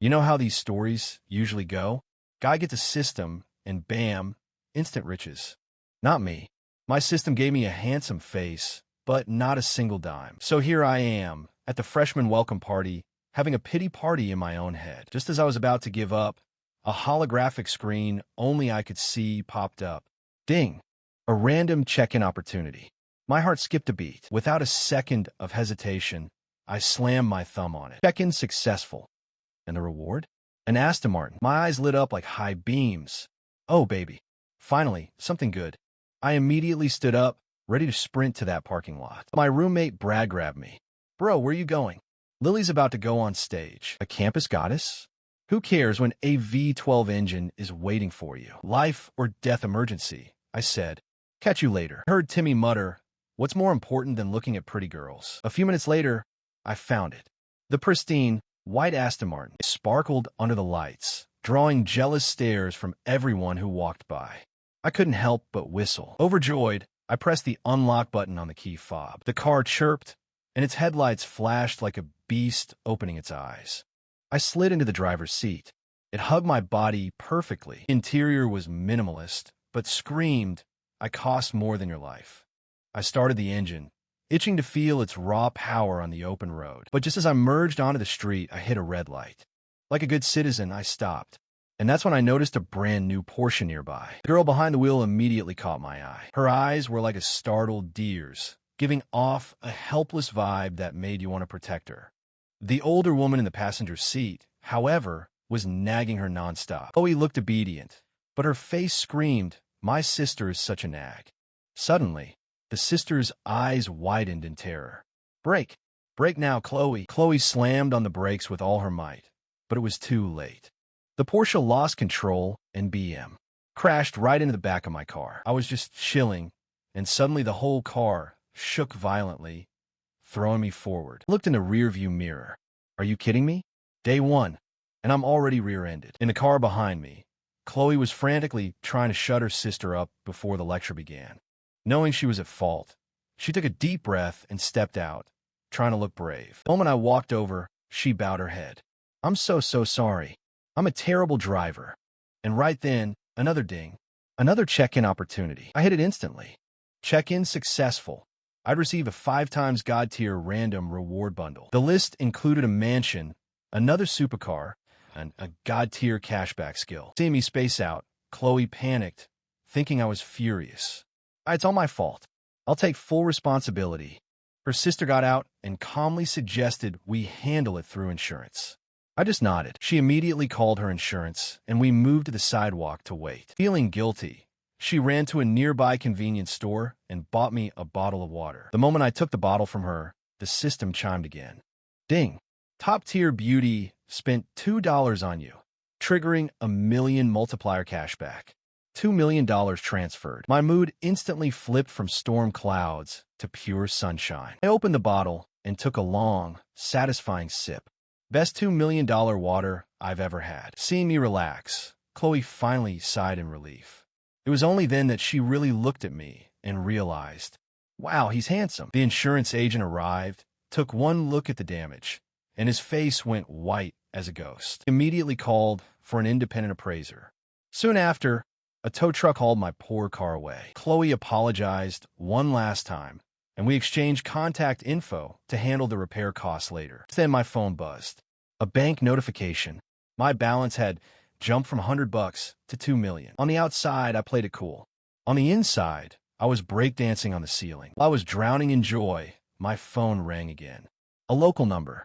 You know how these stories usually go? Guy gets a system, and bam, instant riches. Not me. My system gave me a handsome face, but not a single dime. So here I am, at the freshman welcome party, having a pity party in my own head. Just as I was about to give up, a holographic screen only I could see popped up. Ding! A random check-in opportunity. My heart skipped a beat. Without a second of hesitation, I slammed my thumb on it. Check-in successful. And the reward? An Aston Martin. My eyes lit up like high beams. Oh, baby. Finally, something good. I immediately stood up, ready to sprint to that parking lot. My roommate Brad grabbed me. Bro, where you going? Lily's about to go on stage. A campus goddess? Who cares when a V12 engine is waiting for you? Life or death emergency, I said. Catch you later. I heard Timmy mutter, what's more important than looking at pretty girls? A few minutes later, I found it. The pristine, white Aston Martin sparkled under the lights, drawing jealous stares from everyone who walked by. I couldn't help but whistle. Overjoyed, I pressed the unlock button on the key fob. The car chirped, and its headlights flashed like a beast opening its eyes. I slid into the driver's seat. It hugged my body perfectly. Interior was minimalist, but screamed, I cost more than your life. I started the engine, itching to feel its raw power on the open road. But just as I merged onto the street, I hit a red light. Like a good citizen, I stopped. And that's when I noticed a brand new Porsche nearby. The girl behind the wheel immediately caught my eye. Her eyes were like a startled deer's, giving off a helpless vibe that made you want to protect her. The older woman in the passenger seat, however, was nagging her nonstop. Chloe looked obedient, but her face screamed, my sister is such a nag. Suddenly, the sister's eyes widened in terror. Brake! Brake now, Chloe! Chloe slammed on the brakes with all her might, but it was too late. The Porsche lost control and BM crashed right into the back of my car. I was just chilling, and suddenly the whole car shook violently, throwing me forward. I looked in the rearview mirror. Are you kidding me? Day one, and I'm already rear-ended. In the car behind me, Chloe was frantically trying to shut her sister up before the lecture began. Knowing she was at fault, she took a deep breath and stepped out, trying to look brave. The moment I walked over, she bowed her head. I'm so sorry. I'm a terrible driver. And right then, another ding. Another check-in opportunity. I hit it instantly. Check-in successful. I'd receive a 5x God-tier random reward bundle. The list included a mansion, another supercar, and a God-tier cashback skill. Seeing me space out, Chloe panicked, thinking I was furious. It's all my fault. I'll take full responsibility. Her sister got out and calmly suggested we handle it through insurance. I just nodded. She immediately called her insurance, and we moved to the sidewalk to wait. Feeling guilty, she ran to a nearby convenience store and bought me a bottle of water. The moment I took the bottle from her, the system chimed again. Ding! Top-tier beauty spent $2 on you, triggering a million multiplier cashback. $2 million transferred. My mood instantly flipped from storm clouds to pure sunshine. I opened the bottle and took a long, satisfying sip. Best $2 million water I've ever had. Seeing me relax, Chloe finally sighed in relief. It was only then that she really looked at me and realized, wow, he's handsome. The insurance agent arrived, took one look at the damage, and his face went white as a ghost. He immediately called for an independent appraiser. Soon after, a tow truck hauled my poor car away. Chloe apologized one last time, and we exchanged contact info to handle the repair costs later. Then my phone buzzed. A bank notification. My balance had jumped from $100 to $2 million. On the outside, I played it cool. On the inside, I was breakdancing on the ceiling. While I was drowning in joy, my phone rang again. A local number.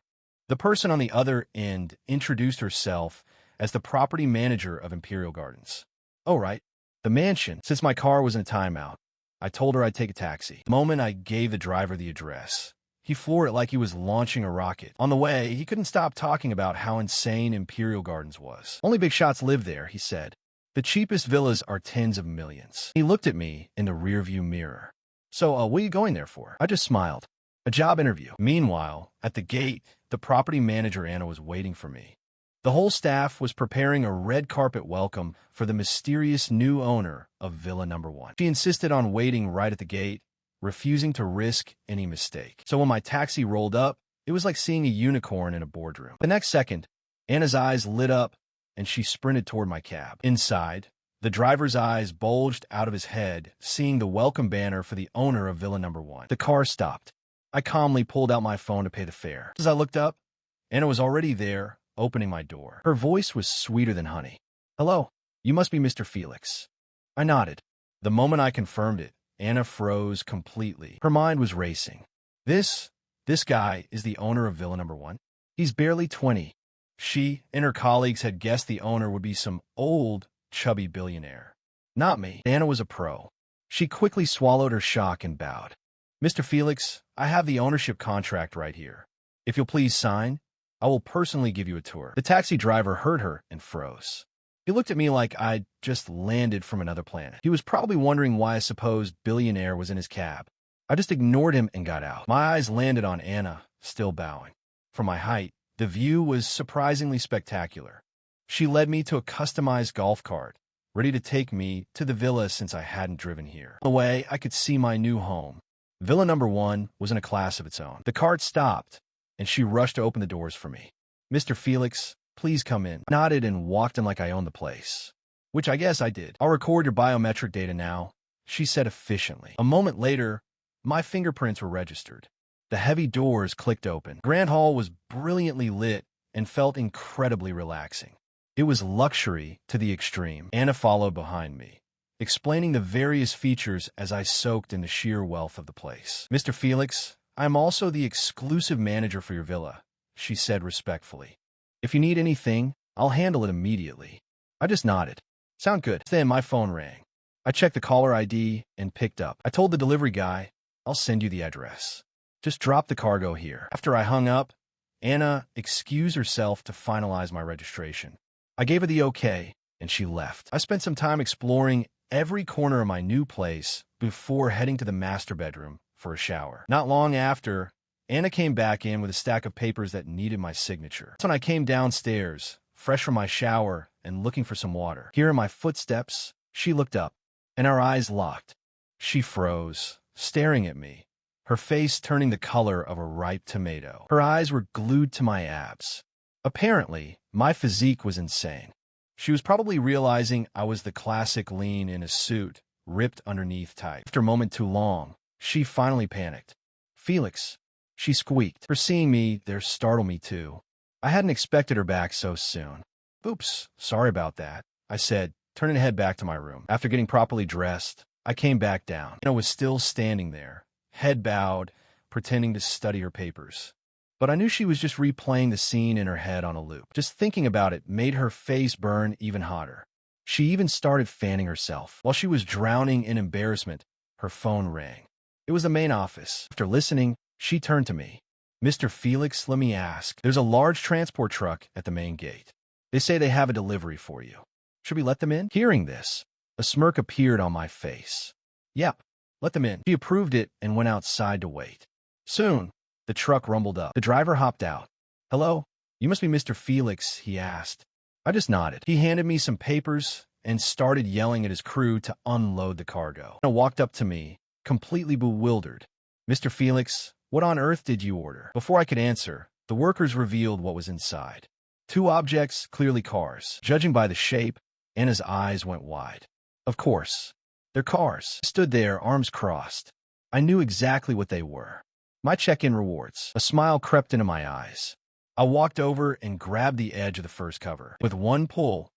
The person on the other end introduced herself as the property manager of Imperial Gardens. Oh, right. The mansion. Since my car was in a timeout, I told her I'd take a taxi. The moment I gave the driver the address, he floored it like he was launching a rocket. On the way, he couldn't stop talking about how insane Imperial Gardens was. Only big shots live there, he said. The cheapest villas are tens of millions. He looked at me in the rearview mirror. So, what are you going there for? I just smiled. A job interview. Meanwhile, at the gate, the property manager Anna was waiting for me. The whole staff was preparing a red carpet welcome for the mysterious new owner of Villa Number 1. She insisted on waiting right at the gate, refusing to risk any mistake. So when my taxi rolled up, it was like seeing a unicorn in a boardroom. The next second, Anna's eyes lit up, and she sprinted toward my cab. Inside, the driver's eyes bulged out of his head, seeing the welcome banner for the owner of Villa Number 1. The car stopped. I calmly pulled out my phone to pay the fare. As I looked up, Anna was already there, opening my door. Her voice was sweeter than honey. "Hello, you must be Mr. Felix." I nodded. The moment I confirmed it, Anna froze completely. Her mind was racing. This guy is the owner of Villa Number 1? He's barely 20. She and her colleagues had guessed the owner would be some old, chubby billionaire. Not me. Anna was a pro. She quickly swallowed her shock and bowed. "Mr. Felix, I have the ownership contract right here. If you'll please sign, I will personally give you a tour." The taxi driver heard her and froze. He looked at me like I'd just landed from another planet. He was probably wondering why a supposed billionaire was in his cab. I just ignored him and got out. My eyes landed on Anna, still bowing. From my height, the view was surprisingly spectacular. She led me to a customized golf cart, ready to take me to the villa since I hadn't driven here. On the way, I could see my new home. Villa Number 1 was in a class of its own. The cart stopped, and she rushed to open the doors for me. "Mr. Felix, please come in." I nodded and walked in like I owned the place. Which I guess I did. "I'll record your biometric data now," she said efficiently. A moment later, my fingerprints were registered. The heavy doors clicked open. Grand Hall was brilliantly lit and felt incredibly relaxing. It was luxury to the extreme. Anna followed behind me, explaining the various features as I soaked in the sheer wealth of the place. "Mr. Felix, I'm also the exclusive manager for your villa," she said respectfully. "If you need anything, I'll handle it immediately." I just nodded. "Sound good." Then my phone rang. I checked the caller ID and picked up. I told the delivery guy, "I'll send you the address. Just drop the cargo here." After I hung up, Anna excused herself to finalize my registration. I gave her the okay, and she left. I spent some time exploring every corner of my new place before heading to the master bedroom for a shower. Not long after, Anna came back in with a stack of papers that needed my signature. That's when I came downstairs, fresh from my shower and looking for some water. Hearing my footsteps, she looked up, and our eyes locked. She froze, staring at me, her face turning the color of a ripe tomato. Her eyes were glued to my abs. Apparently, my physique was insane. She was probably realizing I was the classic lean in a suit, ripped underneath type. After a moment too long, she finally panicked. "Felix," she squeaked. Her seeing me there startled me too. I hadn't expected her back so soon. "Oops, sorry about that," I said, turning to head back to my room. After getting properly dressed, I came back down. Anna was still standing there, head bowed, pretending to study her papers. But I knew she was just replaying the scene in her head on a loop. Just thinking about it made her face burn even hotter. She even started fanning herself. While she was drowning in embarrassment, her phone rang. It was the main office. After listening, she turned to me. "Mr. Felix, let me ask. There's a large transport truck at the main gate. They say they have a delivery for you. Should we let them in?" Hearing this, a smirk appeared on my face. "Yep, let them in." She approved it and went outside to wait. Soon, the truck rumbled up. The driver hopped out. "Hello, you must be Mr. Felix," he asked. I just nodded. He handed me some papers and started yelling at his crew to unload the cargo. Anna walked up to me, completely bewildered. "Mr. Felix, what on earth did you order?" Before I could answer, the workers revealed what was inside. Two objects, clearly cars. Judging by the shape, Anna's eyes went wide. Of course, they're cars. I stood there, arms crossed. I knew exactly what they were. My check-in rewards. A smile crept into my eyes. I walked over and grabbed the edge of the first cover. With one pull,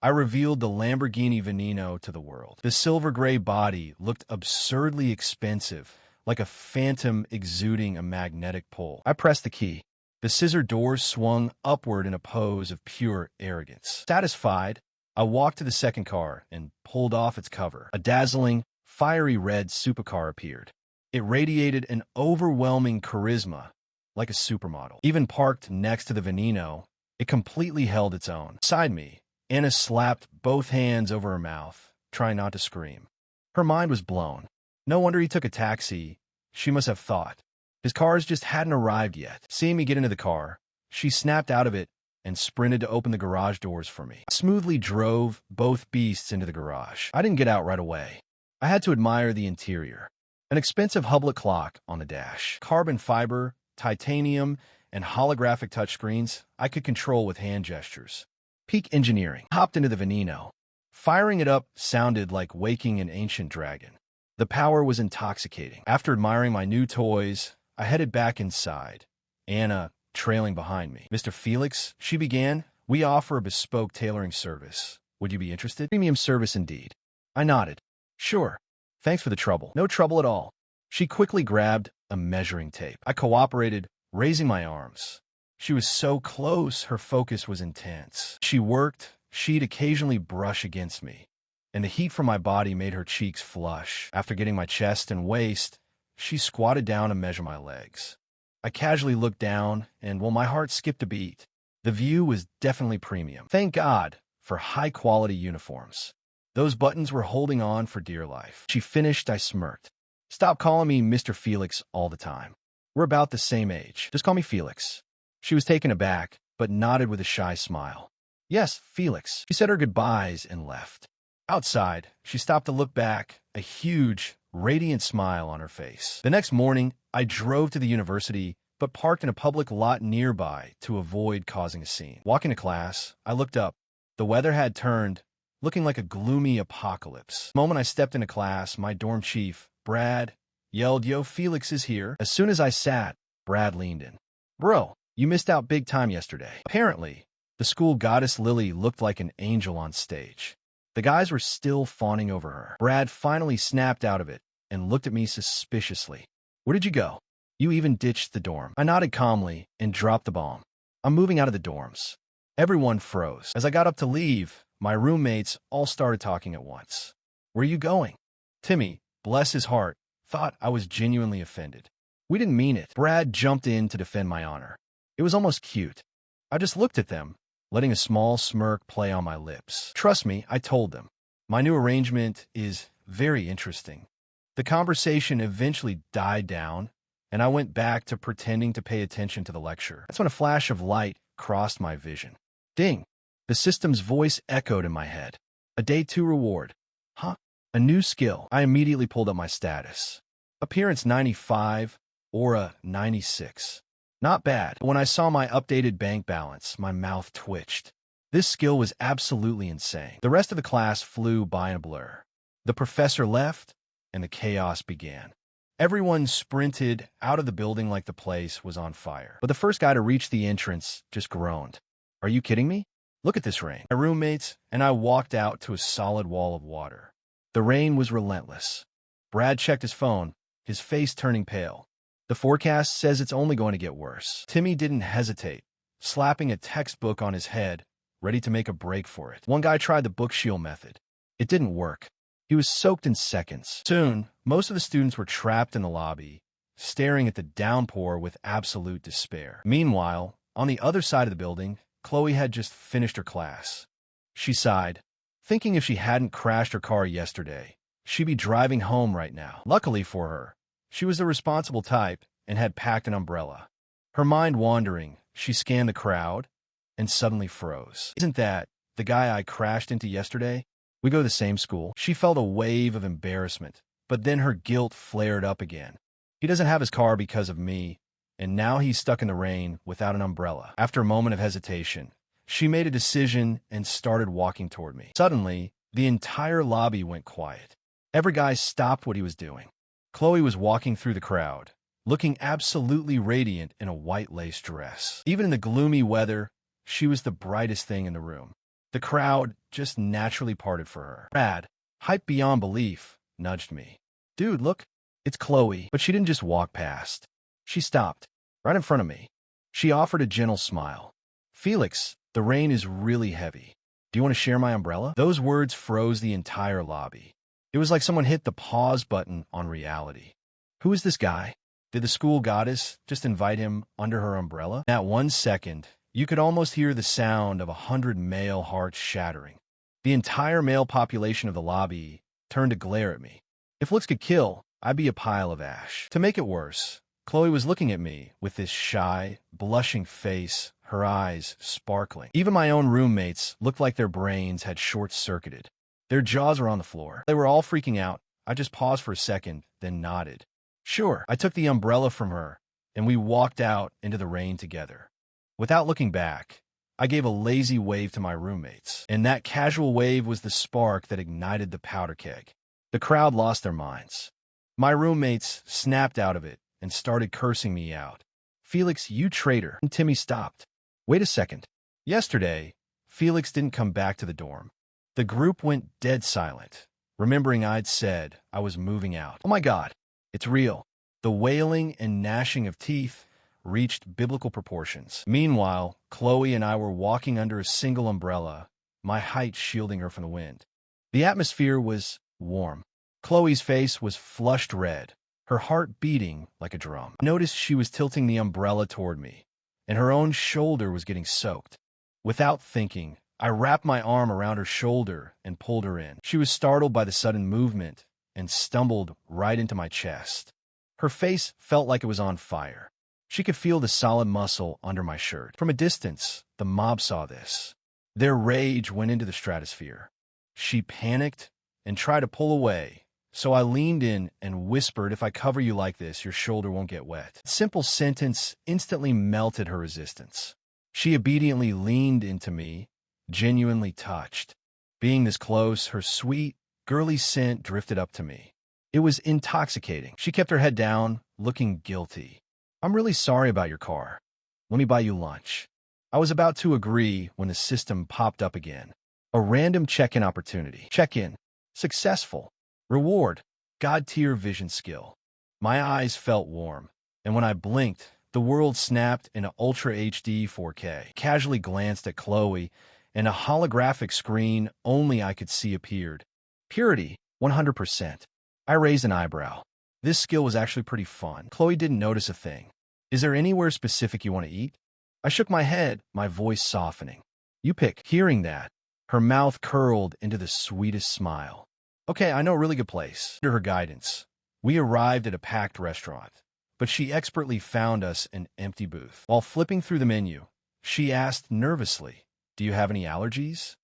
I revealed the Lamborghini Veneno to the world. The silver-gray body looked absurdly expensive, like a phantom exuding a magnetic pull. I pressed the key. The scissor doors swung upward in a pose of pure arrogance. Satisfied, I walked to the second car and pulled off its cover. A dazzling, fiery red supercar appeared. It radiated an overwhelming charisma, like a supermodel. Even parked next to the Veneno, it completely held its own. Beside me, Anna slapped both hands over her mouth, trying not to scream. Her mind was blown. No wonder he took a taxi, she must have thought. His cars just hadn't arrived yet. Seeing me get into the car, she snapped out of it and sprinted to open the garage doors for me. I smoothly drove both beasts into the garage. I didn't get out right away. I had to admire the interior. An expensive Hublot clock on the dash, carbon fiber, titanium, and holographic touchscreens I could control with hand gestures. Peak engineering. Hopped into the Veneno. Firing it up sounded like waking an ancient dragon. The power was intoxicating. After admiring my new toys, I headed back inside, Anna trailing behind me. "Mr. Felix," she began, "we offer a bespoke tailoring service. Would you be interested?" "Premium service indeed." I nodded. "Sure. Thanks for the trouble." "No trouble at all." She quickly grabbed a measuring tape. I cooperated, raising my arms. She was so close, her focus was intense. She worked, she'd occasionally brush against me, and the heat from my body made her cheeks flush. After getting my chest and waist, she squatted down to measure my legs. I casually looked down, and my heart skipped a beat. The view was definitely premium. Thank God for high-quality uniforms. Those buttons were holding on for dear life. She finished, I smirked. "Stop calling me Mr. Felix all the time. We're about the same age. Just call me Felix." She was taken aback, but nodded with a shy smile. "Yes, Felix." She said her goodbyes and left. Outside, she stopped to look back, a huge, radiant smile on her face. The next morning, I drove to the university, but parked in a public lot nearby to avoid causing a scene. Walking to class, I looked up. The weather had turned, looking like a gloomy apocalypse. The moment I stepped into class, my dorm chief, Brad, yelled, "Yo, Felix is here." As soon as I sat, Brad leaned in. "Bro, you missed out big time yesterday." Apparently, the school goddess Lily looked like an angel on stage. The guys were still fawning over her. Brad finally snapped out of it and looked at me suspiciously. "Where did you go? You even ditched the dorm." I nodded calmly and dropped the bomb. "I'm moving out of the dorms." Everyone froze. As I got up to leave, my roommates all started talking at once. "Where are you going?" Timmy, bless his heart, thought I was genuinely offended. "We didn't mean it." Brad jumped in to defend my honor. It was almost cute. I just looked at them, letting a small smirk play on my lips. "Trust me," I told them. "My new arrangement is very interesting." The conversation eventually died down, and I went back to pretending to pay attention to the lecture. That's when a flash of light crossed my vision. Ding! The system's voice echoed in my head. "A day 2 reward." Huh? A new skill. I immediately pulled up my status. Appearance 95, aura 96. Not bad. But when I saw my updated bank balance, my mouth twitched. This skill was absolutely insane. The rest of the class flew by in a blur. The professor left, and the chaos began. Everyone sprinted out of the building like the place was on fire. But the first guy to reach the entrance just groaned. "Are you kidding me? Look at this rain." My roommates and I walked out to a solid wall of water. The rain was relentless. Brad checked his phone, his face turning pale. "The forecast says it's only going to get worse." Timmy didn't hesitate, slapping a textbook on his head, ready to make a break for it. One guy tried the book shield method. It didn't work. He was soaked in seconds. Soon, most of the students were trapped in the lobby, staring at the downpour with absolute despair. Meanwhile, on the other side of the building, Chloe had just finished her class. She sighed, thinking if she hadn't crashed her car yesterday, she'd be driving home right now. Luckily for her, she was the responsible type and had packed an umbrella. Her mind wandering, she scanned the crowd and suddenly froze. "Isn't that the guy I crashed into yesterday? We go to the same school." She felt a wave of embarrassment, but then her guilt flared up again. He doesn't have his car because of me, and now he's stuck in the rain without an umbrella. After a moment of hesitation, she made a decision and started walking toward me. Suddenly, the entire lobby went quiet. Every guy stopped what he was doing. Chloe was walking through the crowd, looking absolutely radiant in a white lace dress. Even in the gloomy weather, she was the brightest thing in the room. The crowd just naturally parted for her. Brad, hyped beyond belief, nudged me. "Dude, look, it's Chloe." But she didn't just walk past. She stopped, right in front of me. She offered a gentle smile. "Felix, the rain is really heavy. Do you want to share my umbrella?" Those words froze the entire lobby. It was like someone hit the pause button on reality. Who is this guy? Did the school goddess just invite him under her umbrella? In that 1 second, you could almost hear the sound of 100 male hearts shattering. The entire male population of the lobby turned to glare at me. If looks could kill, I'd be a pile of ash. To make it worse, Chloe was looking at me with this shy, blushing face, her eyes sparkling. Even my own roommates looked like their brains had short-circuited. Their jaws were on the floor. They were all freaking out. I just paused for a second, then nodded. "Sure." I took the umbrella from her, and we walked out into the rain together. Without looking back, I gave a lazy wave to my roommates, and that casual wave was the spark that ignited the powder keg. The crowd lost their minds. My roommates snapped out of it and started cursing me out. "Felix, you traitor." And Timmy stopped. "Wait a second. Yesterday, Felix didn't come back to the dorm." The group went dead silent, remembering I'd said I was moving out. Oh my God, it's real. The wailing and gnashing of teeth reached biblical proportions. Meanwhile, Chloe and I were walking under a single umbrella, my height shielding her from the wind. The atmosphere was warm. Chloe's face was flushed red, her heart beating like a drum. I noticed she was tilting the umbrella toward me, and her own shoulder was getting soaked. Without thinking, I wrapped my arm around her shoulder and pulled her in. She was startled by the sudden movement and stumbled right into my chest. Her face felt like it was on fire. She could feel the solid muscle under my shirt. From a distance, the mob saw this. Their rage went into the stratosphere. She panicked and tried to pull away, so I leaned in and whispered, "If I cover you like this, your shoulder won't get wet." The simple sentence instantly melted her resistance. She obediently leaned into me, genuinely touched. Being this close, her sweet, girly scent drifted up to me. It was intoxicating. She kept her head down, looking guilty. "I'm really sorry about your car. Let me buy you lunch." I was about to agree when the system popped up again. A random check-in opportunity. Check-in. Successful. Reward. God-tier vision skill. My eyes felt warm, and when I blinked, the world snapped into Ultra HD 4K. Casually glanced at Chloe, and a holographic screen only I could see appeared. Purity, 100%. I raised an eyebrow. This skill was actually pretty fun. Chloe didn't notice a thing. "Is there anywhere specific you want to eat?" I shook my head, my voice softening. "You pick." Hearing that, her mouth curled into the sweetest smile. "Okay, I know a really good place." Under her guidance, we arrived at a packed restaurant, but she expertly found us an empty booth. While flipping through the menu, she asked nervously, "Do you have any allergies?"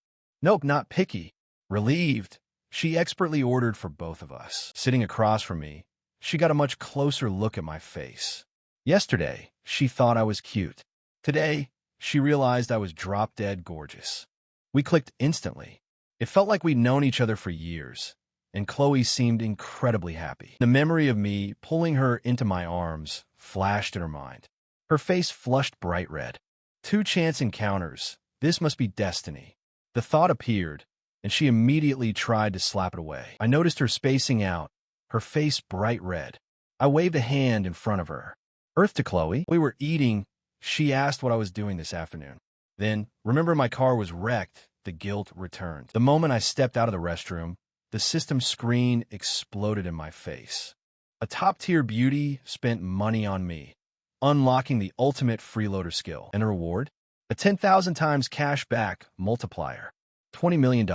"Nope, not picky." Relieved, she expertly ordered for both of us. Sitting across from me, she got a much closer look at my face. Yesterday, she thought I was cute. Today, she realized I was drop-dead gorgeous. We clicked instantly. It felt like we'd known each other for years, and Chloe seemed incredibly happy. The memory of me pulling her into my arms flashed in her mind. Her face flushed bright red. Two chance encounters. This must be destiny. The thought appeared, and she immediately tried to slap it away. I noticed her spacing out, her face bright red. I waved a hand in front of her. "Earth to Chloe." We were eating. She asked what I was doing this afternoon. Then, remember my car was wrecked, the guilt returned. The moment I stepped out of the restroom, the system screen exploded in my face. A top-tier beauty spent money on me, unlocking the ultimate freeloader skill. And a reward? A 10,000 times cash back multiplier. $20 million.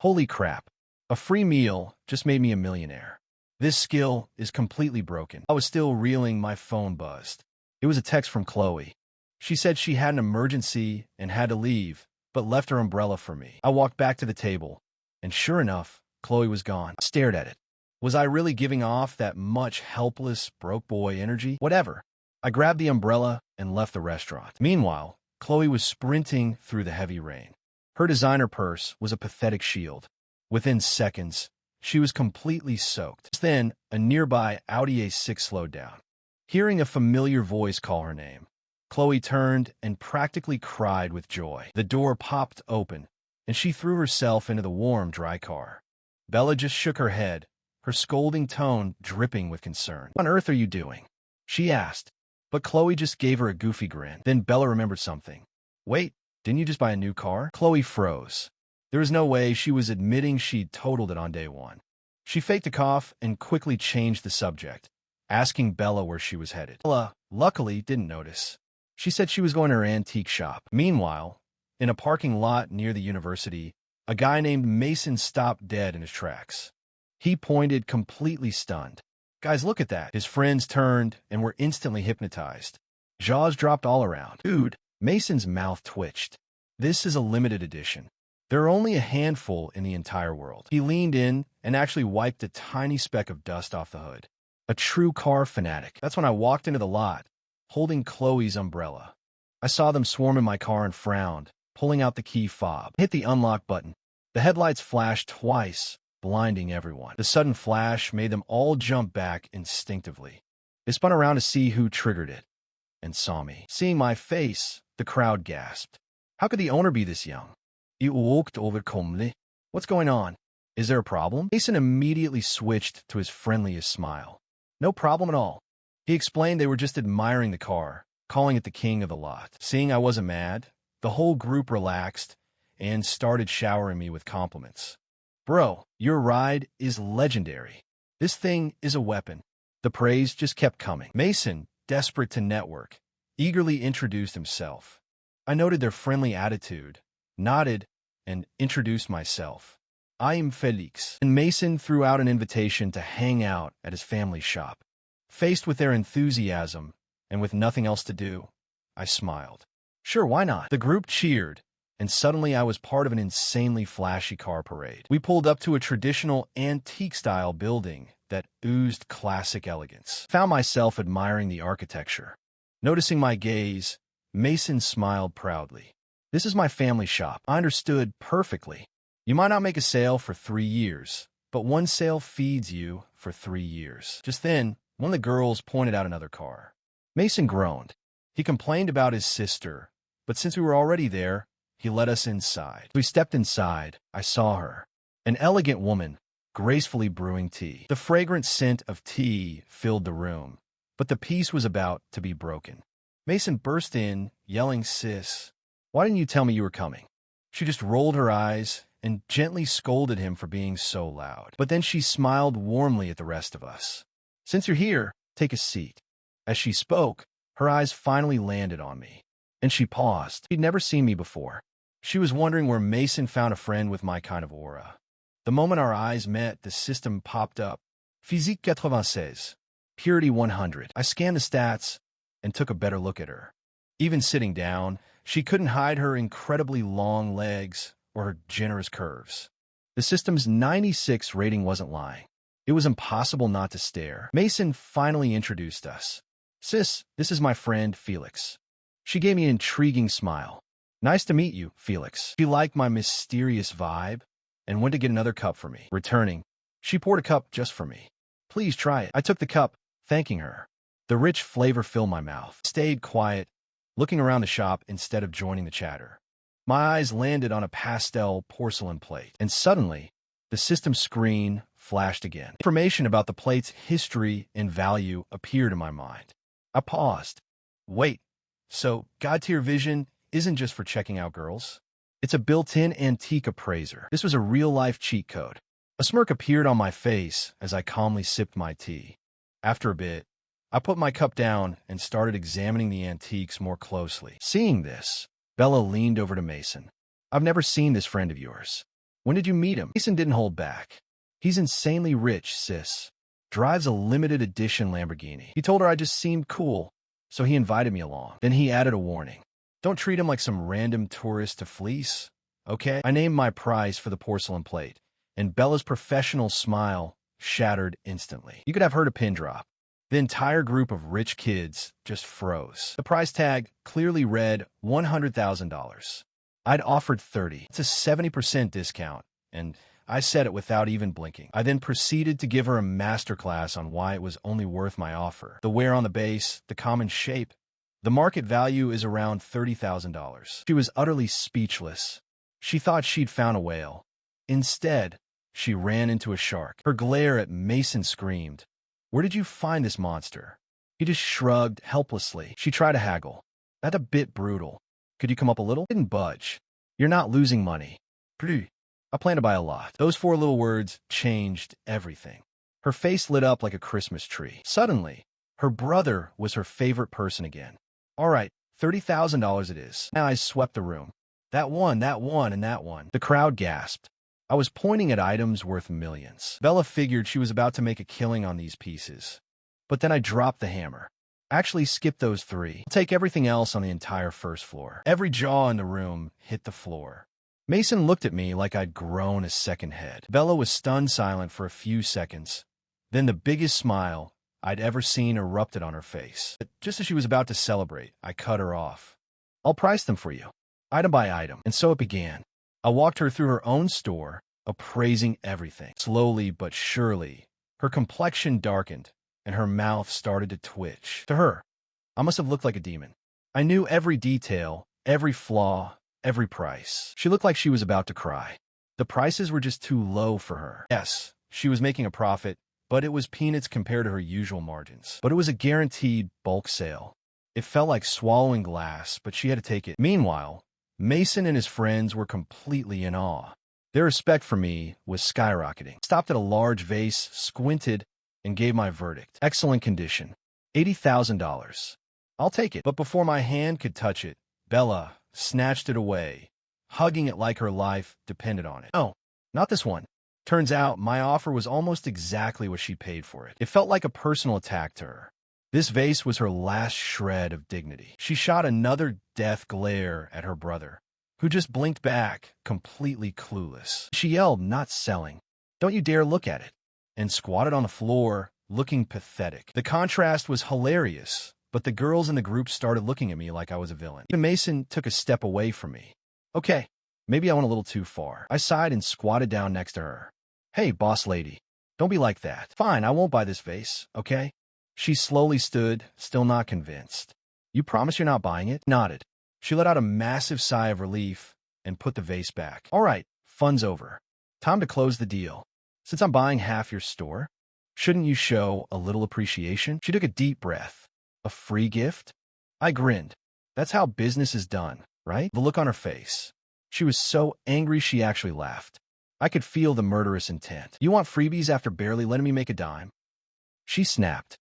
Holy crap. A free meal just made me a millionaire. This skill is completely broken. I was still reeling, my phone buzzed. It was a text from Chloe. She said she had an emergency and had to leave, but left her umbrella for me. I walked back to the table, and sure enough, Chloe was gone. I stared at it. Was I really giving off that much helpless, broke boy energy? Whatever. I grabbed the umbrella and left the restaurant. Meanwhile, Chloe was sprinting through the heavy rain. Her designer purse was a pathetic shield. Within seconds, she was completely soaked. Then, a nearby Audi A6 slowed down. Hearing a familiar voice call her name, Chloe turned and practically cried with joy. The door popped open, and she threw herself into the warm, dry car. Bella just shook her head, her scolding tone dripping with concern. "What on earth are you doing?" she asked, but Chloe just gave her a goofy grin. Then Bella remembered something. "Wait, didn't you just buy a new car?" Chloe froze. There was no way she was admitting she'd totaled it on day one. She faked a cough and quickly changed the subject, asking Bella where she was headed. Bella, luckily, didn't notice. She said she was going to her antique shop. Meanwhile, in a parking lot near the university, a guy named Mason stopped dead in his tracks. He pointed, completely stunned. "Guys, look at that." His friends turned and were instantly hypnotized. Jaws dropped all around. "Dude," Mason's mouth twitched. "This is a limited edition. There are only a handful in the entire world." He leaned in and actually wiped a tiny speck of dust off the hood. A true car fanatic. That's when I walked into the lot, holding Chloe's umbrella. I saw them swarm in my car and frowned, pulling out the key fob. Hit the unlock button. The headlights flashed twice, blinding everyone. The sudden flash made them all jump back instinctively. They spun around to see who triggered it, and saw me. Seeing my face, the crowd gasped. How could the owner be this young? He walked over calmly. What's going on? Is there a problem? Mason immediately switched to his friendliest smile. No problem at all. He explained they were just admiring the car, calling it the king of the lot. Seeing I wasn't mad, the whole group relaxed and started showering me with compliments. Bro, your ride is legendary. This thing is a weapon. The praise just kept coming. Mason, desperate to network, eagerly introduced himself. I noted their friendly attitude, nodded, and introduced myself. I am Felix. And Mason threw out an invitation to hang out at his family shop. Faced with their enthusiasm, and with nothing else to do, I smiled. Sure, why not? The group cheered, and suddenly I was part of an insanely flashy car parade. We pulled up to a traditional antique-style building that oozed classic elegance. Found myself admiring the architecture. Noticing my gaze, Mason smiled proudly. This is my family shop. I understood perfectly. You might not make a sale for 3 years, but one sale feeds you for 3 years. Just then, one of the girls pointed out another car. Mason groaned. He complained about his sister, but since we were already there, he let us inside. We stepped inside. I saw her. An elegant woman, gracefully brewing tea. The fragrant scent of tea filled the room, but the peace was about to be broken. Mason burst in, yelling, "Sis, why didn't you tell me you were coming?" She just rolled her eyes and gently scolded him for being so loud. But then she smiled warmly at the rest of us. "Since you're here, take a seat." As she spoke, her eyes finally landed on me, and she paused. She'd never seen me before. She was wondering where Mason found a friend with my kind of aura. The moment our eyes met, the system popped up. Physique 96. Purity 100. I scanned the stats and took a better look at her. Even sitting down, she couldn't hide her incredibly long legs or her generous curves. The system's 96 rating wasn't lying. It was impossible not to stare. Mason finally introduced us. "Sis, this is my friend, Felix." She gave me an intriguing smile. "Nice to meet you, Felix." She liked my mysterious vibe and went to get another cup for me. Returning, she poured a cup just for me. "Please try it." I took the cup, thanking her. The rich flavor filled my mouth. I stayed quiet, looking around the shop instead of joining the chatter. My eyes landed on a pastel porcelain plate, and suddenly, the system screen flashed again. Information about the plate's history and value appeared in my mind. I paused. Wait, so God-tier vision isn't just for checking out girls? It's a built-in antique appraiser. This was a real-life cheat code. A smirk appeared on my face as I calmly sipped my tea. After a bit, I put my cup down and started examining the antiques more closely. Seeing this, Bella leaned over to Mason. "I've never seen this friend of yours. When did you meet him?" Mason didn't hold back. "He's insanely rich, sis. Drives a limited edition Lamborghini." He told her I just seemed cool, so he invited me along. Then he added a warning. "Don't treat him like some random tourist to fleece, okay?" I named my price for the porcelain plate, and Bella's professional smile shattered instantly. You could have heard a pin drop. The entire group of rich kids just froze. The price tag clearly read $100,000. I'd offered 30. It's a 70% discount, and I said it without even blinking. I then proceeded to give her a masterclass on why it was only worth my offer. The wear on the base, the common shape. The market value is around $30,000. She was utterly speechless. She thought she'd found a whale. Instead, she ran into a shark. Her glare at Mason screamed, "Where did you find this monster?" He just shrugged helplessly. She tried to haggle. "That's a bit brutal. Could you come up a little?" Didn't budge. "You're not losing money." "Plus, I plan to buy a lot." Those 4 little words changed everything. Her face lit up like a Christmas tree. Suddenly, her brother was her favorite person again. "All right, $30,000 it is." My eyes swept the room. That one, and that one." The crowd gasped. I was pointing at items worth millions. Bella figured she was about to make a killing on these pieces. But then I dropped the hammer. Actually, skip those 3. I'll take everything else on the entire first floor. Every jaw in the room hit the floor. Mason looked at me like I'd grown a second head. Bella was stunned silent for a few seconds. Then the biggest smile I'd ever seen erupted on her face. But just as she was about to celebrate, I cut her off. I'll price them for you, item by item. And so it began. I walked her through her own store, appraising everything. Slowly but surely, her complexion darkened, and her mouth started to twitch. To her, I must have looked like a demon. I knew every detail, every flaw, every price. She looked like she was about to cry. The prices were just too low for her. Yes, she was making a profit, but it was peanuts compared to her usual margins. But it was a guaranteed bulk sale. It felt like swallowing glass, but she had to take it. Meanwhile, Mason and his friends were completely in awe. Their respect for me was skyrocketing. Stopped at a large vase, squinted, and gave my verdict. Excellent condition. $80,000. I'll take it. But before my hand could touch it, Bella snatched it away, hugging it like her life depended on it. Oh, not this one. Turns out my offer was almost exactly what she paid for it. It felt like a personal attack to her. This vase was her last shred of dignity. She shot another death glare at her brother, who just blinked back, completely clueless. She yelled, "Not selling. Don't you dare look at it," and squatted on the floor, looking pathetic. The contrast was hilarious, but the girls in the group started looking at me like I was a villain. Even Mason took a step away from me. Okay, maybe I went a little too far. I sighed and squatted down next to her. Hey, boss lady, don't be like that. Fine, I won't buy this vase, okay? She slowly stood, still not convinced. You promise you're not buying it? Nodded. She let out a massive sigh of relief and put the vase back. All right, fun's over. Time to close the deal. Since I'm buying half your store, shouldn't you show a little appreciation? She took a deep breath. A free gift? I grinned. That's how business is done, right? The look on her face. She was so angry she actually laughed. I could feel the murderous intent. You want freebies after barely letting me make a dime? She snapped.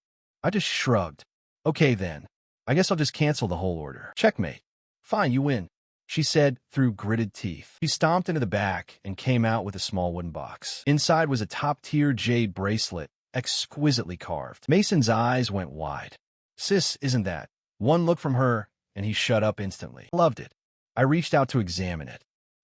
I just shrugged. Okay then. I guess I'll just cancel the whole order. Checkmate. Fine, you win, she said through gritted teeth. She stomped into the back and came out with a small wooden box. Inside was a top-tier jade bracelet, exquisitely carved. Mason's eyes went wide. Sis, isn't that? One look from her, and he shut up instantly. Loved it. I reached out to examine it,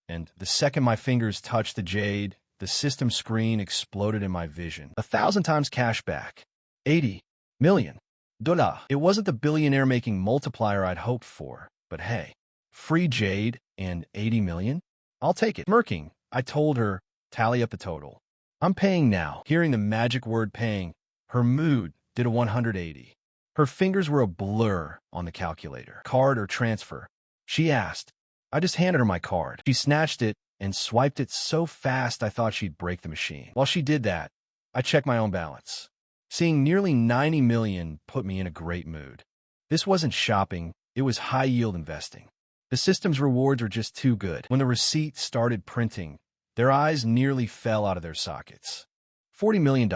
and the second my fingers touched the jade, the system screen exploded in my vision. 1,000 times cash back. 80 million. $. It wasn't the billionaire-making multiplier I'd hoped for, but hey, free jade and 80 million? I'll take it. Smirking, I told her, tally up the total. I'm paying now. Hearing the magic word paying, her mood did a 180. Her fingers were a blur on the calculator. Card or transfer? She asked. I just handed her my card. She snatched it and swiped it so fast I thought she'd break the machine. While she did that, I checked my own balance. Seeing nearly 90 million put me in a great mood. This wasn't shopping, it was high-yield investing. The system's rewards were just too good. When the receipt started printing, their eyes nearly fell out of their sockets. $40 million.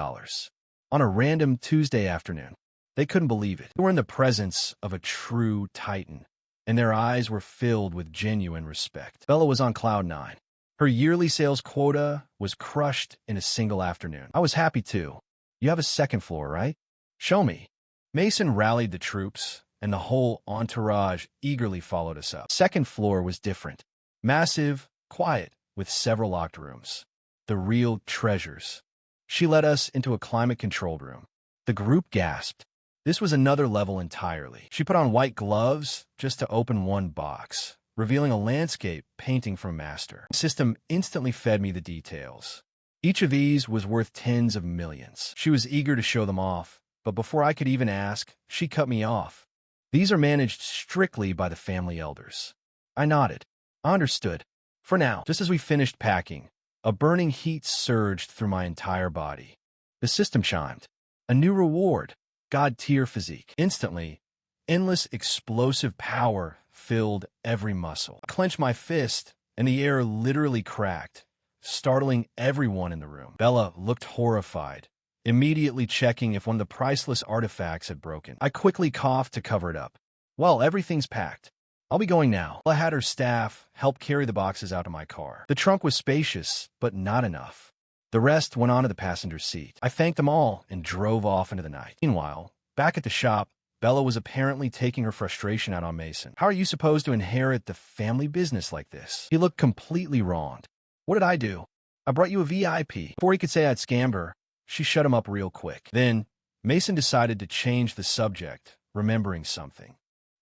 On a random Tuesday afternoon. They couldn't believe it. They were in the presence of a true titan, and their eyes were filled with genuine respect. Bella was on cloud 9. Her yearly sales quota was crushed in a single afternoon. I was happy too. You have a second floor, right? Show me. Mason rallied the troops, and the whole entourage eagerly followed us up. Second floor was different. Massive, quiet, with several locked rooms. The real treasures. She led us into a climate-controlled room. The group gasped. This was another level entirely. She put on white gloves just to open one box, revealing a landscape painting from a master. The system instantly fed me the details. Each of these was worth tens of millions. She was eager to show them off, but before I could even ask, she cut me off. These are managed strictly by the family elders. I nodded. I understood. For now, just as we finished packing, a burning heat surged through my entire body. The system chimed. A new reward. God-tier physique. Instantly, endless explosive power filled every muscle. I clenched my fist, and the air literally cracked, startling everyone in the room. Bella looked horrified, immediately checking if one of the priceless artifacts had broken. I quickly coughed to cover it up. Well, everything's packed. I'll be going now. Bella had her staff help carry the boxes out of my car. The trunk was spacious, but not enough. The rest went onto the passenger seat. I thanked them all and drove off into the night. Meanwhile, back at the shop, Bella was apparently taking her frustration out on Mason. How are you supposed to inherit the family business like this? He looked completely wronged. What did I do? I brought you a VIP. Before he could say I'd scammed her, she shut him up real quick. Then, Mason decided to change the subject, remembering something.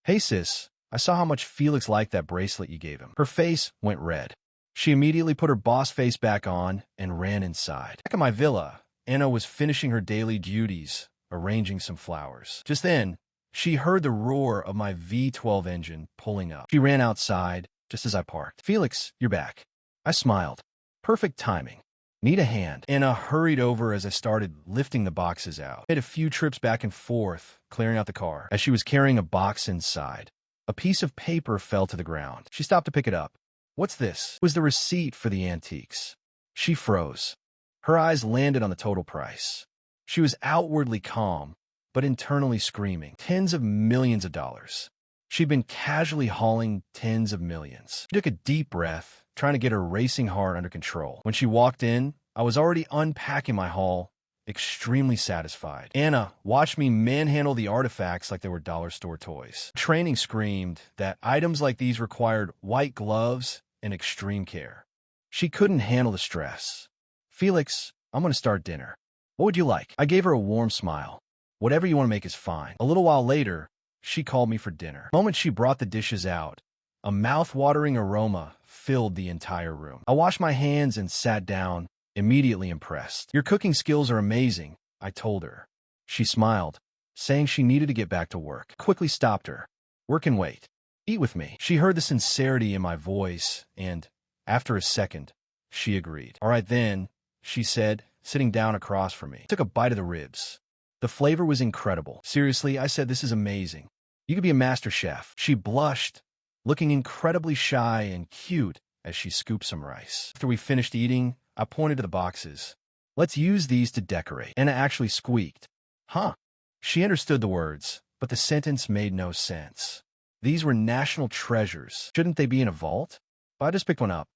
Hey sis, I saw how much Felix liked that bracelet you gave him. Her face went red. She immediately put her boss face back on and ran inside. Back at my villa, Anna was finishing her daily duties, arranging some flowers. Just then, she heard the roar of my V12 engine pulling up. She ran outside, just as I parked. Felix, you're back. I smiled. Perfect timing. Need a hand. Anna hurried over as I started lifting the boxes out. Made a few trips back and forth, clearing out the car. As she was carrying a box inside, a piece of paper fell to the ground. She stopped to pick it up. What's this? It was the receipt for the antiques. She froze. Her eyes landed on the total price. She was outwardly calm, but internally screaming. Tens of millions of dollars. She'd been casually hauling tens of millions. She took a deep breath, trying to get her racing heart under control. When she walked in, I was already unpacking my haul, extremely satisfied. Anna watched me manhandle the artifacts like they were dollar store toys. Training screamed that items like these required white gloves and extreme care. She couldn't handle the stress. Felix, I'm going to start dinner. What would you like? I gave her a warm smile. Whatever you want to make is fine. A little while later, she called me for dinner. The moment she brought the dishes out, a mouth-watering aroma filled the entire room. I washed my hands and sat down, immediately impressed. Your cooking skills are amazing, I told her. She smiled, saying she needed to get back to work. I quickly stopped her. Work and wait. Eat with me. She heard the sincerity in my voice, and, after a second, she agreed. All right then, she said, sitting down across from me. I took a bite of the ribs. The flavor was incredible. Seriously, I said, this is amazing. You could be a master chef. She blushed, looking incredibly shy and cute as she scooped some rice. After we finished eating, I pointed to the boxes. Let's use these to decorate. Anna actually squeaked. Huh? She understood the words, but the sentence made no sense. These were national treasures. Shouldn't they be in a vault? But I just picked one up.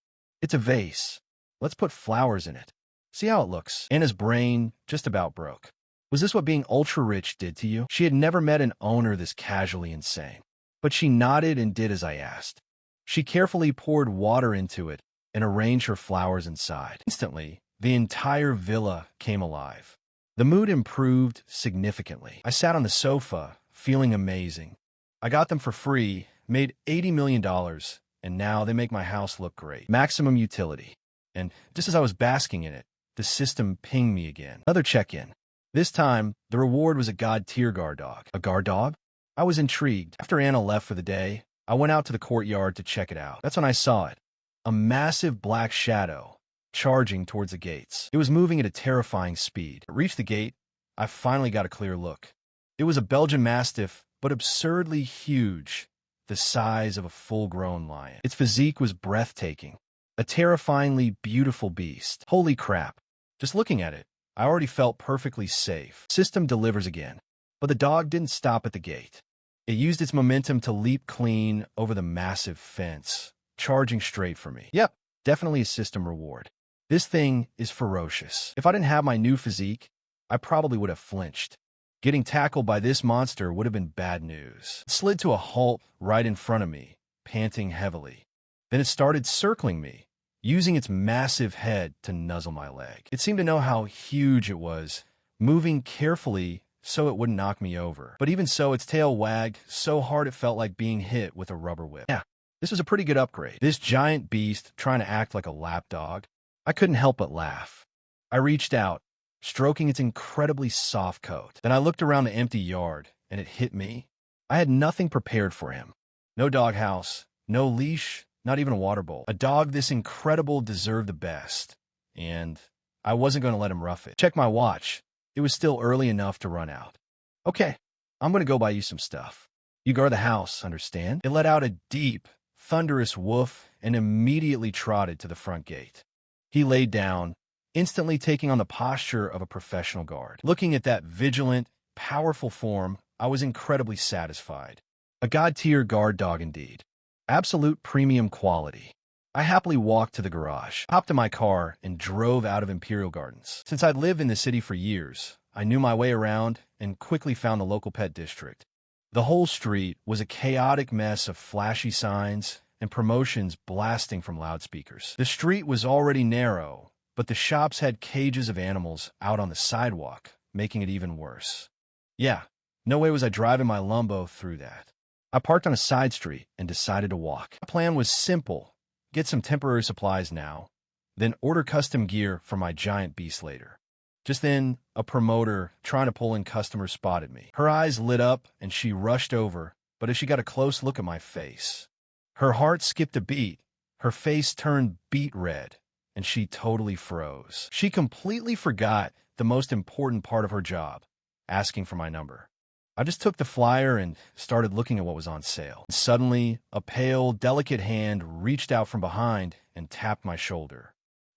It's a vase. Let's put flowers in it. See how it looks. Anna's brain just about broke. Was this what being ultra-rich did to you? She had never met an owner this casually insane. But she nodded and did as I asked. She carefully poured water into it and arranged her flowers inside. Instantly, the entire villa came alive. The mood improved significantly. I sat on the sofa, feeling amazing. I got them for free, made $80 million, and now they make my house look great. Maximum utility. And just as I was basking in it, the system pinged me again. Another check-in. This time, the reward was a god-tier guard dog. A guard dog? I was intrigued. After Anna left for the day, I went out to the courtyard to check it out. That's when I saw it. A massive black shadow, charging towards the gates. It was moving at a terrifying speed. It reached the gate. I finally got a clear look. It was a Belgian Mastiff, but absurdly huge, the size of a full-grown lion. Its physique was breathtaking. A terrifyingly beautiful beast. Holy crap. Just looking at it, I already felt perfectly safe. System delivers again. But the dog didn't stop at the gate. It used its momentum to leap clean over the massive fence, charging straight for me. Yep, definitely a system reward. This thing is ferocious. If I didn't have my new physique, I probably would have flinched. Getting tackled by this monster would have been bad news. It slid to a halt right in front of me, panting heavily. Then it started circling me, using its massive head to nuzzle my leg. It seemed to know how huge it was, moving carefully so it wouldn't knock me over. But even so, its tail wagged so hard it felt like being hit with a rubber whip. Yeah, this was a pretty good upgrade. This giant beast trying to act like a lapdog. I couldn't help but laugh. I reached out, stroking its incredibly soft coat. Then I looked around the empty yard, and it hit me. I had nothing prepared for him. No doghouse, no leash, not even a water bowl. A dog this incredible deserved the best, and I wasn't going to let him rough it. Check my watch. It was still early enough to run out. Okay, I'm going to go buy you some stuff. You guard the house, understand? It let out a deep, thunderous woof and immediately trotted to the front gate. He laid down, instantly taking on the posture of a professional guard. Looking at that vigilant, powerful form, I was incredibly satisfied. A god-tier guard dog indeed. Absolute premium quality. I happily walked to the garage, hopped in my car, and drove out of Imperial Gardens. Since I'd lived in the city for years, I knew my way around and quickly found the local pet district. The whole street was a chaotic mess of flashy signs and promotions blasting from loudspeakers. The street was already narrow, but the shops had cages of animals out on the sidewalk, making it even worse. Yeah, no way was I driving my Lumbo through that. I parked on a side street and decided to walk. My plan was simple. Get some temporary supplies now, then order custom gear for my giant beast later. Just then, a promoter trying to pull in customers spotted me. Her eyes lit up and she rushed over, but as she got a close look at my face, her heart skipped a beat, her face turned beet red, and she totally froze. She completely forgot the most important part of her job, asking for my number. I just took the flyer and started looking at what was on sale. Suddenly, a pale, delicate hand reached out from behind and tapped my shoulder.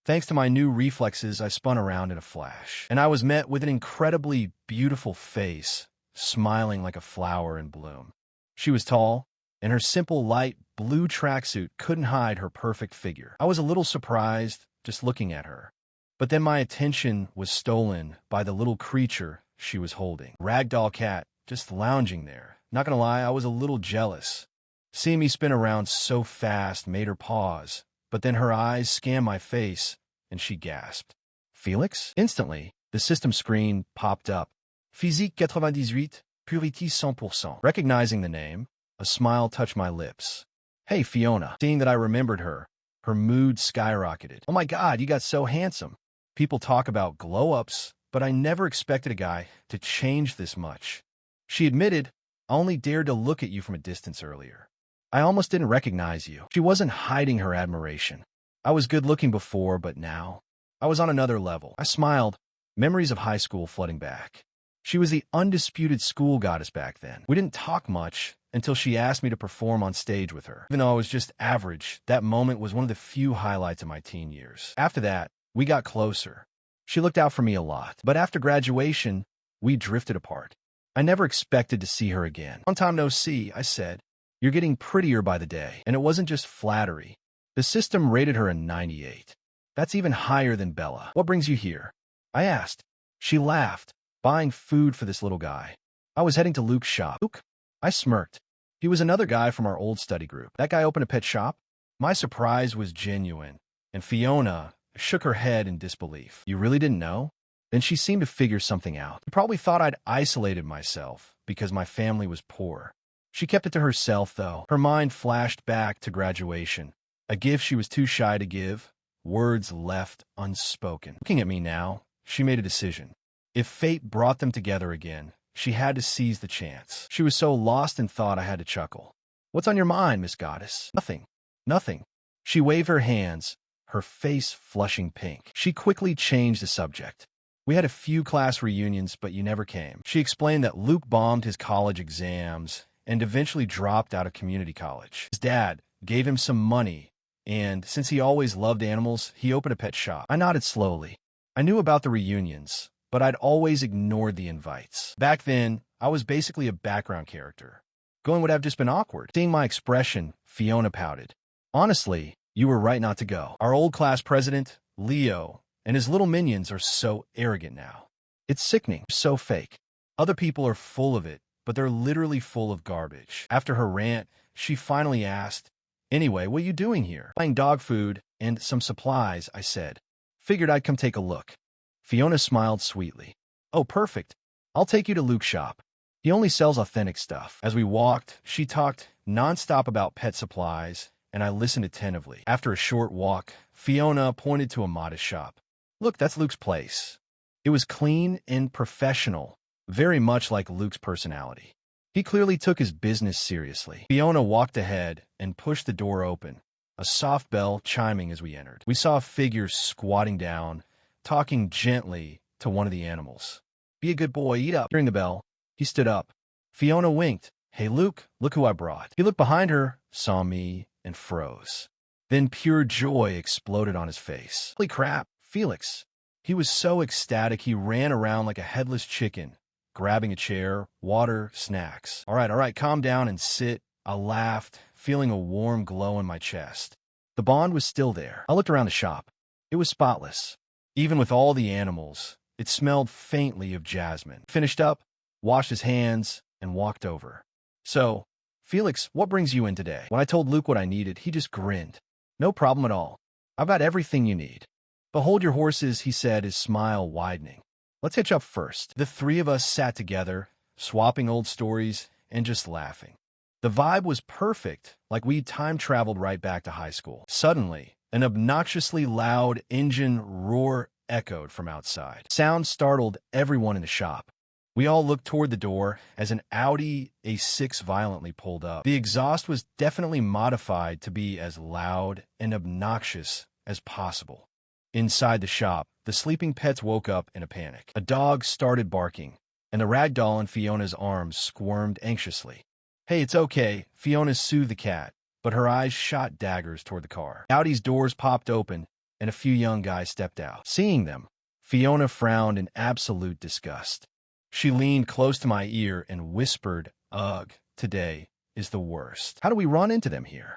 Thanks to my new reflexes, I spun around in a flash, and I was met with an incredibly beautiful face, smiling like a flower in bloom. She was tall, and her simple light blue tracksuit couldn't hide her perfect figure. I was a little surprised just looking at her, but then my attention was stolen by the little creature she was holding. Ragdoll cat, just lounging there. Not gonna lie, I was a little jealous. Seeing me spin around so fast made her pause, but then her eyes scanned my face, and she gasped. Felix? Instantly, the system screen popped up. Physique 98, Purity 100%. Recognizing the name, a smile touched my lips. Hey, Fiona. Seeing that I remembered her, her mood skyrocketed. Oh my God, you got so handsome. People talk about glow-ups, but I never expected a guy to change this much. She admitted, I only dared to look at you from a distance earlier. I almost didn't recognize you. She wasn't hiding her admiration. I was good-looking before, but now, I was on another level. I smiled, memories of high school flooding back. She was the undisputed school goddess back then. We didn't talk much until she asked me to perform on stage with her. Even though I was just average, that moment was one of the few highlights of my teen years. After that, we got closer. She looked out for me a lot. But after graduation, we drifted apart. I never expected to see her again. Long time no see, I said. You're getting prettier by the day. And it wasn't just flattery. The system rated her a 98. That's even higher than Bella. What brings you here? I asked. She laughed, buying food for this little guy. I was heading to Luke's shop. Luke? I smirked. He was another guy from our old study group. That guy opened a pet shop? My surprise was genuine, and Fiona shook her head in disbelief. You really didn't know? Then she seemed to figure something out. She probably thought I'd isolated myself because my family was poor. She kept it to herself, though. Her mind flashed back to graduation. A gift she was too shy to give, words left unspoken. Looking at me now, she made a decision. If fate brought them together again, she had to seize the chance. She was so lost in thought I had to chuckle. What's on your mind, Miss Goddess? Nothing. Nothing. She waved her hands, her face flushing pink. She quickly changed the subject. We had a few class reunions, but you never came. She explained that Luke bombed his college exams and eventually dropped out of community college. His dad gave him some money, and since he always loved animals, he opened a pet shop. I nodded slowly. I knew about the reunions, but I'd always ignored the invites. Back then, I was basically a background character. Going would have just been awkward. Seeing my expression, Fiona pouted. Honestly, you were right not to go. Our old class president, Leo, and his little minions are so arrogant now. It's sickening, so fake. Other people are full of it, but they're literally full of garbage. After her rant, she finally asked, Anyway, what are you doing here? Buying dog food and some supplies, I said. Figured I'd come take a look. Fiona smiled sweetly. Oh, perfect. I'll take you to Luke's shop. He only sells authentic stuff. As we walked, she talked nonstop about pet supplies, and I listened attentively. After a short walk, Fiona pointed to a modest shop. Look, that's Luke's place. It was clean and professional, very much like Luke's personality. He clearly took his business seriously. Fiona walked ahead and pushed the door open, a soft bell chiming as we entered. We saw a figure squatting down, talking gently to one of the animals. Be a good boy, eat up. Hearing the bell, he stood up. Fiona winked. Hey, Luke, look who I brought. He looked behind her, saw me, and froze. Then pure joy exploded on his face. Holy crap, Felix. He was so ecstatic he ran around like a headless chicken, grabbing a chair, water, snacks. All right, calm down and sit. I laughed, feeling a warm glow in my chest. The bond was still there. I looked around the shop. It was spotless. Even with all the animals, it smelled faintly of jasmine. Finished up, washed his hands, and walked over. So, Felix, what brings you in today? When I told Luke what I needed, he just grinned. No problem at all. I've got everything you need. But hold your horses, he said, his smile widening. Let's hitch up first. The three of us sat together, swapping old stories, and just laughing. The vibe was perfect, like we'd time-traveled right back to high school. Suddenly, an obnoxiously loud engine roar echoed from outside. Sound startled everyone in the shop. We all looked toward the door as an Audi A6 violently pulled up. The exhaust was definitely modified to be as loud and obnoxious as possible. Inside the shop, the sleeping pets woke up in a panic. A dog started barking, and the rag doll in Fiona's arms squirmed anxiously. "Hey, it's okay," Fiona soothed the cat, but her eyes shot daggers toward the car. Audi's doors popped open, and a few young guys stepped out. Seeing them, Fiona frowned in absolute disgust. She leaned close to my ear and whispered, "Ugh, today is the worst. How do we run into them here?"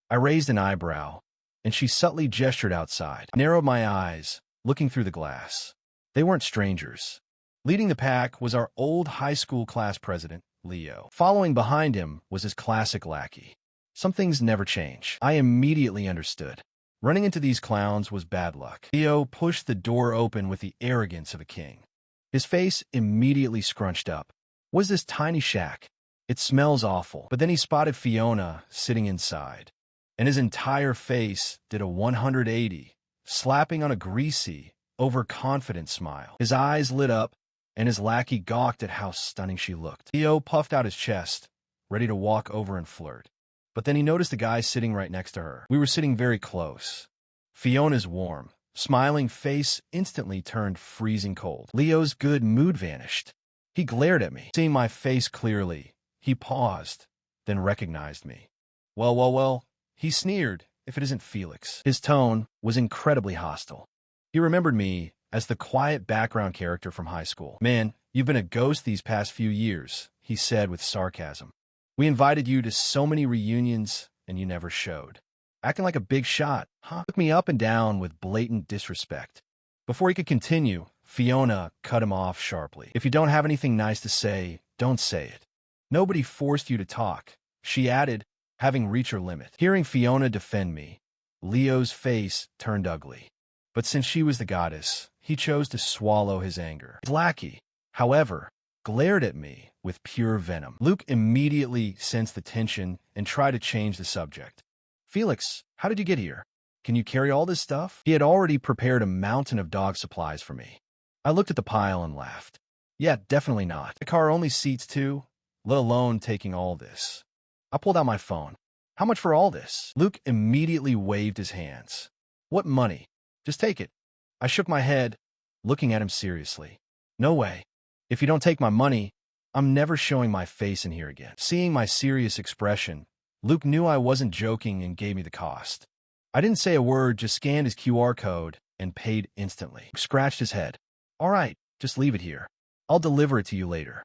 I raised an eyebrow, and she subtly gestured outside. I narrowed my eyes, looking through the glass. They weren't strangers. Leading the pack was our old high school class president, Leo. Following behind him was his classic lackey. Some things never change. I immediately understood. Running into these clowns was bad luck. Leo pushed the door open with the arrogance of a king. His face immediately scrunched up. "What is this tiny shack? It smells awful." But then he spotted Fiona sitting inside, and his entire face did a 180, slapping on a greasy, overconfident smile. His eyes lit up, and his lackey gawked at how stunning she looked. Leo puffed out his chest, ready to walk over and flirt. But then he noticed the guy sitting right next to her. We were sitting very close. Fiona's warm, smiling face instantly turned freezing cold. Leo's good mood vanished. He glared at me. Seeing my face clearly, he paused, then recognized me. Well, he sneered, "if it isn't Felix." His tone was incredibly hostile. He remembered me as the quiet background character from high school. "Man, you've been a ghost these past few years," he said with sarcasm. "We invited you to so many reunions, and you never showed. Acting like a big shot, huh?" Took me up and down with blatant disrespect. Before he could continue, Fiona cut him off sharply. "If you don't have anything nice to say, don't say it. Nobody forced you to talk," she added, having reached her limit. Hearing Fiona defend me, Leo's face turned ugly. But since she was the goddess, he chose to swallow his anger. His lackey, however, glared at me with pure venom. Luke immediately sensed the tension and tried to change the subject. "Felix, how did you get here? Can you carry all this stuff?" He had already prepared a mountain of dog supplies for me. I looked at the pile and laughed. "Yeah, definitely not. The car only seats two, let alone taking all this." I pulled out my phone. "How much for all this?" Luke immediately waved his hands. "What money? Just take it." I shook my head, looking at him seriously. "No way. If you don't take my money, I'm never showing my face in here again." Seeing my serious expression, Luke knew I wasn't joking and gave me the cost. I didn't say a word, just scanned his QR code and paid instantly. Luke scratched his head. "All right, just leave it here. I'll deliver it to you later."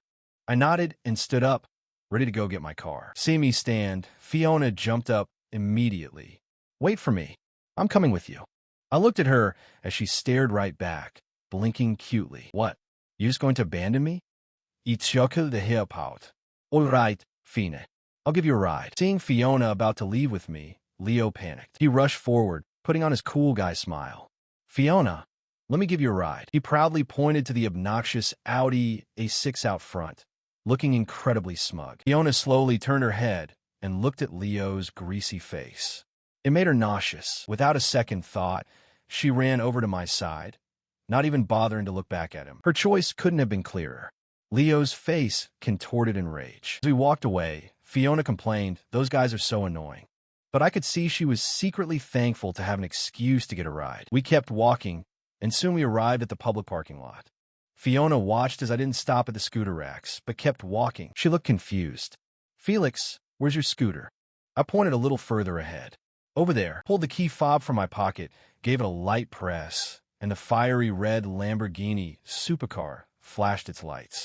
I nodded and stood up, ready to go get my car. Seeing me stand, Fiona jumped up immediately. "Wait for me. I'm coming with you." I looked at her as she stared right back, blinking cutely. "What? You just going to abandon me?" "It's Jokel the Hairpout." "All right, Fine. I'll give you a ride." Seeing Fiona about to leave with me, Leo panicked. He rushed forward, putting on his cool guy smile. "Fiona, let me give you a ride." He proudly pointed to the obnoxious Audi A6 out front, looking incredibly smug. Fiona slowly turned her head and looked at Leo's greasy face. It made her nauseous. Without a second thought, she ran over to my side, not even bothering to look back at him. Her choice couldn't have been clearer. Leo's face contorted in rage. As we walked away, Fiona complained, "Those guys are so annoying." But I could see she was secretly thankful to have an excuse to get a ride. We kept walking, and soon we arrived at the public parking lot. Fiona watched as I didn't stop at the scooter racks, but kept walking. She looked confused. "Felix, where's your scooter?" I pointed a little further ahead. "Over there." Pulled the key fob from my pocket, gave it a light press, and the fiery red Lamborghini supercar flashed its lights.